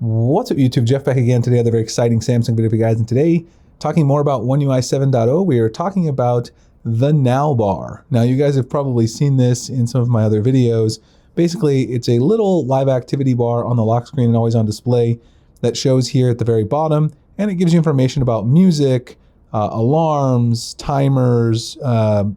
What's up YouTube, Jeff back again. Today I have a very exciting Samsung video for you guys, and today talking more about One UI 7.0, we are talking about the Now bar. Now you guys have probably seen this in some of my other videos. Basically it's a little live activity bar on the lock screen and always on display that shows here at the very bottom, and it gives you information about music, alarms, timers,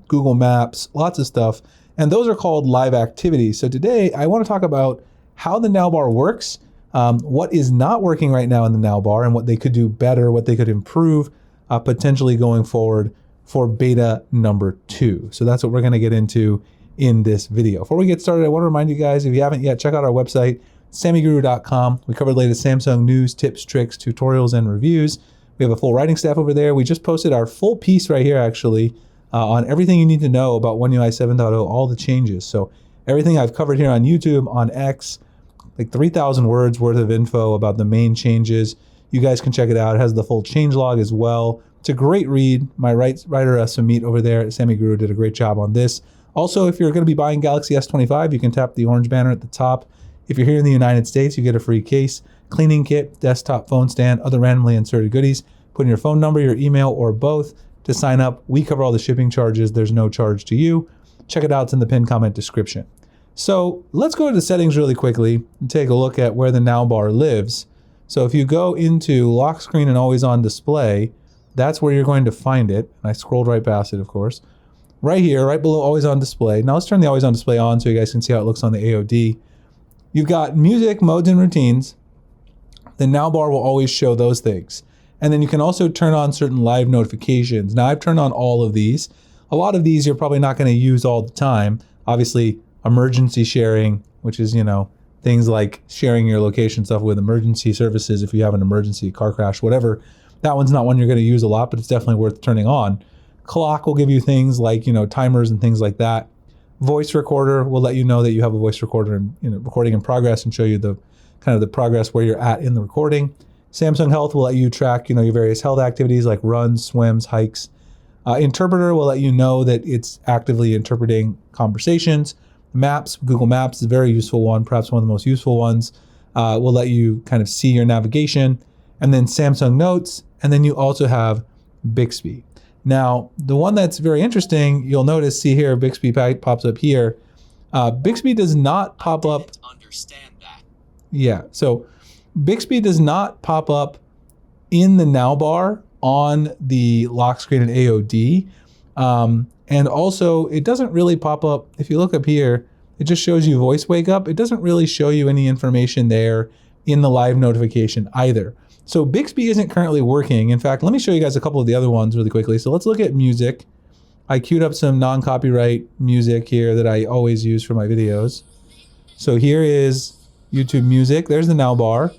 Google Maps, lots of stuff, and those are called live activities. So today I want to talk about how the Now bar works, what is not working right now in the Now bar, and what they could do better, what they could improve potentially going forward for beta number 2. So that's what we're going to get into in this video. Before we get started, I want to remind you guys, if you haven't yet, check out our website, sammyguru.com. We cover the latest Samsung news, tips, tricks, tutorials, and reviews. We have a full writing staff over there. We just posted our full piece right here, actually, on everything you need to know about One UI 7.0, all the changes. So everything I've covered here on YouTube, on X, like 3,000 words worth of info about the main changes. You guys can check it out. It has the full changelog as well. It's a great read. My writer Samit over there at Sammy Guru did a great job on this. Also, if you're going to be buying Galaxy S25, you can tap the orange banner at the top. If you're here in the United States, you get a free case, cleaning kit, desktop phone stand, other randomly inserted goodies. Put in your phone number, your email, or both to sign up. We cover all the shipping charges. There's no charge to you. Check it out. It's in the pinned comment description. So let's go into settings really quickly and take a look at where the Now bar lives. So if you go into lock screen and always on display, that's where you're going to find it. And I scrolled right past it, of course. Right here, right below always on display. Now let's turn the always on display on so you guys can see how it looks on the AOD. You've got music, modes, and routines. The Now bar will always show those things. And then you can also turn on certain live notifications. Now I've turned on all of these. A lot of these you're probably not going to use all the time. Obviously, emergency sharing, which is, things like sharing your location stuff with emergency services if you have an emergency, car crash, whatever. That one's not one you're going to use a lot, but it's definitely worth turning on. Clock will give you things like, timers and things like that. Voice recorder will let you know that you have a voice recorder and recording in progress and show you the kind of the progress where you're at in the recording. Samsung Health will let you track, your various health activities like runs, swims, hikes. Interpreter will let you know that it's actively interpreting conversations. Maps, Google Maps is a very useful one, perhaps one of the most useful ones. Will let you kind of see your navigation. And then Samsung Notes, and then you also have Bixby. Now, the one that's very interesting, you'll notice, see here, Bixby pops up here. Bixby does not pop up. I didn't understand that. Yeah, so Bixby does not pop up in the Now bar on the lock screen and AOD. And also, it doesn't really pop up. If you look up here, it just shows you voice wake up. It doesn't really show you any information there in the live notification either. So Bixby isn't currently working. In fact, let me show you guys a couple of the other ones really quickly. So let's look at music. I queued up some non-copyright music here that I always use for my videos. So here is YouTube music. There's the Now bar.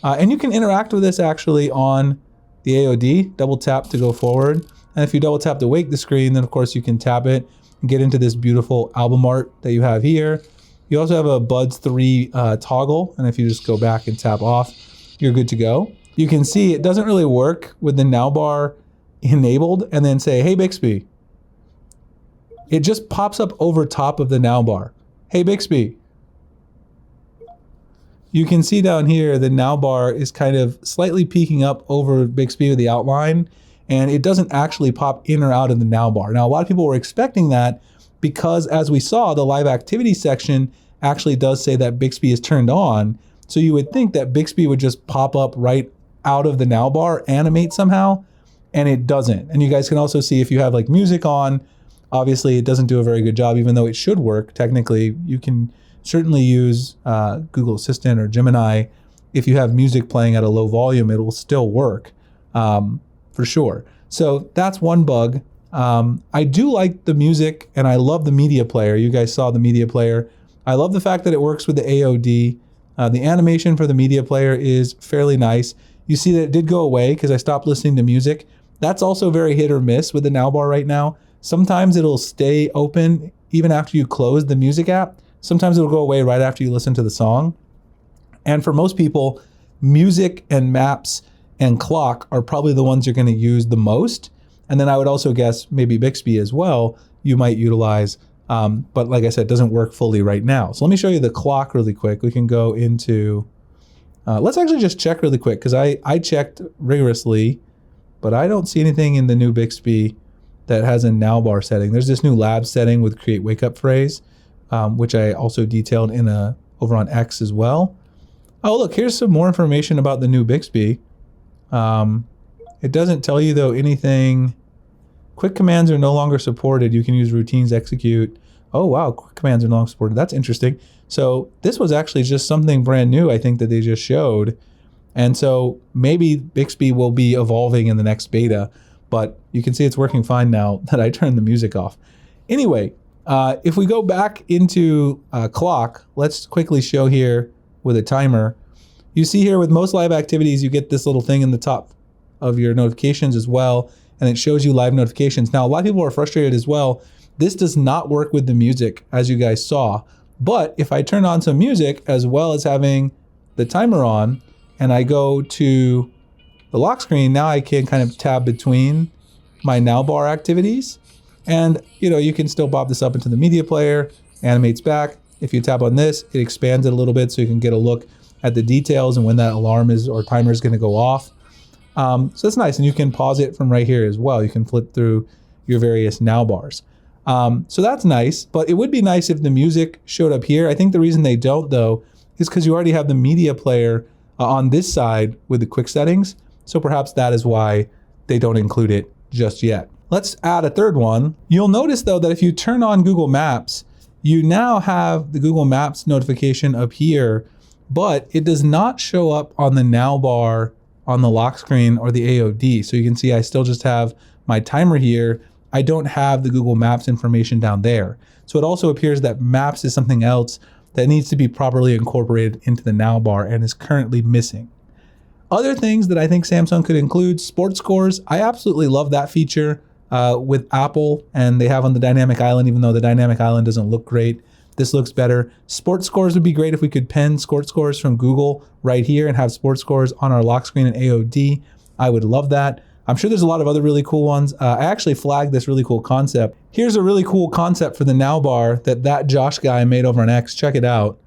And you can interact with this actually on the AOD. Double tap to go forward. And if you double tap to wake the screen, then of course you can tap it and get into this beautiful album art that you have here. You also have a Buds 3 toggle, and if you just go back and tap off, you're good to go. You can see it doesn't really work with the Now bar enabled and then say, hey Bixby. It just pops up over top of the Now bar. Hey Bixby. You can see down here the Now bar is kind of slightly peeking up over Bixby with the outline, and it doesn't actually pop in or out of the Now bar. Now, a lot of people were expecting that because, as we saw, the live activity section actually does say that Bixby is turned on. So you would think that Bixby would just pop up right out of the Now bar, animate somehow, and it doesn't. And you guys can also see if you have like music on, obviously it doesn't do a very good job, even though it should work. Technically, you can certainly use Google Assistant or Gemini. If you have music playing at a low volume, it will still work. For sure. So that's one bug. I do like the music and I love the media player. You guys saw the media player. I love the fact that it works with the AOD. The animation for the media player is fairly nice. You see that it did go away because I stopped listening to music. That's also very hit or miss with the Now bar right now. Sometimes it'll stay open even after you close the music app. Sometimes it'll go away right after you listen to the song. And for most people, music and maps and clock are probably the ones you're going to use the most. And then I would also guess maybe Bixby as well, you might utilize. But like I said, it doesn't work fully right now. So let me show you the clock really quick. We can go into Let's actually just check really quick, because I checked rigorously, but I don't see anything in the new Bixby that has a now bar setting. There's this new lab setting with create wake up phrase, which I also detailed in over on X as well. Oh, look, here's some more information about the new Bixby. It doesn't tell you though anything. Quick commands are no longer supported. You can use routines execute. Oh wow, quick commands are no longer supported. That's interesting. So this was actually just something brand new, I think, that they just showed. And so maybe Bixby will be evolving in the next beta, but you can see it's working fine now that I turned the music off. Anyway, if we go back into clock, let's quickly show here with a timer. You see here with most live activities, you get this little thing in the top of your notifications as well, and it shows you live notifications. Now, a lot of people are frustrated as well. This does not work with the music, as you guys saw. But if I turn on some music as well as having the timer on, and I go to the lock screen, now I can kind of tab between my now bar activities. And you can still pop this up into the media player, animates back. If you tap on this, it expands it a little bit so you can get a look at the details and when that alarm is or timer is going to go off. So that's nice. And you can pause it from right here as well. You can flip through your various now bars. So that's nice, but it would be nice if the music showed up here. I think the reason they don't though is because you already have the media player on this side with the quick settings. So perhaps that is why they don't include it just yet. Let's add a third one. You'll notice though that if you turn on Google Maps, you now have the Google Maps notification up here, but it does not show up on the now bar on the lock screen or the AOD. So you can see I still just have my timer here. I don't have the Google Maps information down there. So it also appears that Maps is something else that needs to be properly incorporated into the now bar and is currently missing. Other things that I think Samsung could include, sports scores. I absolutely love that feature with Apple, and they have on the dynamic island, even though the dynamic island doesn't look great. This looks better. Sports scores would be great if we could pen sports scores from Google right here and have sports scores on our lock screen and AOD. I would love that. I'm sure there's a lot of other really cool ones. I actually flagged this really cool concept. Here's a really cool concept for the now bar that Josh guy made over on X. Check it out.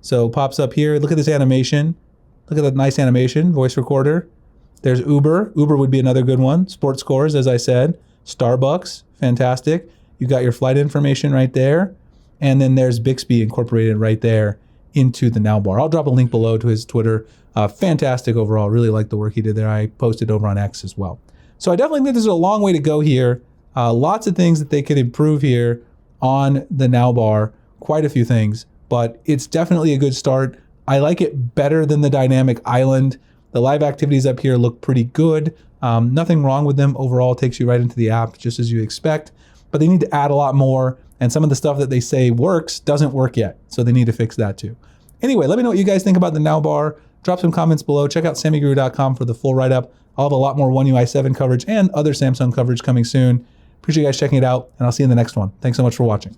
So it pops up here. Look at this animation. Look at that nice animation, voice recorder. There's Uber. Uber would be another good one. Sports scores, as I said. Starbucks, fantastic. You got your flight information right there. And then there's Bixby incorporated right there into the now bar. I'll drop a link below to his Twitter. Fantastic overall. Really like the work he did there. I posted over on X as well. So I definitely think there's a long way to go here. Lots of things that they could improve here on the now bar. Quite a few things, but it's definitely a good start. I like it better than the dynamic island. The live activities up here look pretty good. Nothing wrong with them. Overall, takes you right into the app just as you expect, but they need to add a lot more. And some of the stuff that they say works doesn't work yet. So they need to fix that too. Anyway, let me know what you guys think about the now bar. Drop some comments below. Check out sammyguru.com for the full write-up. I'll have a lot more One UI 7 coverage and other Samsung coverage coming soon. Appreciate you guys checking it out, and I'll see you in the next one. Thanks so much for watching.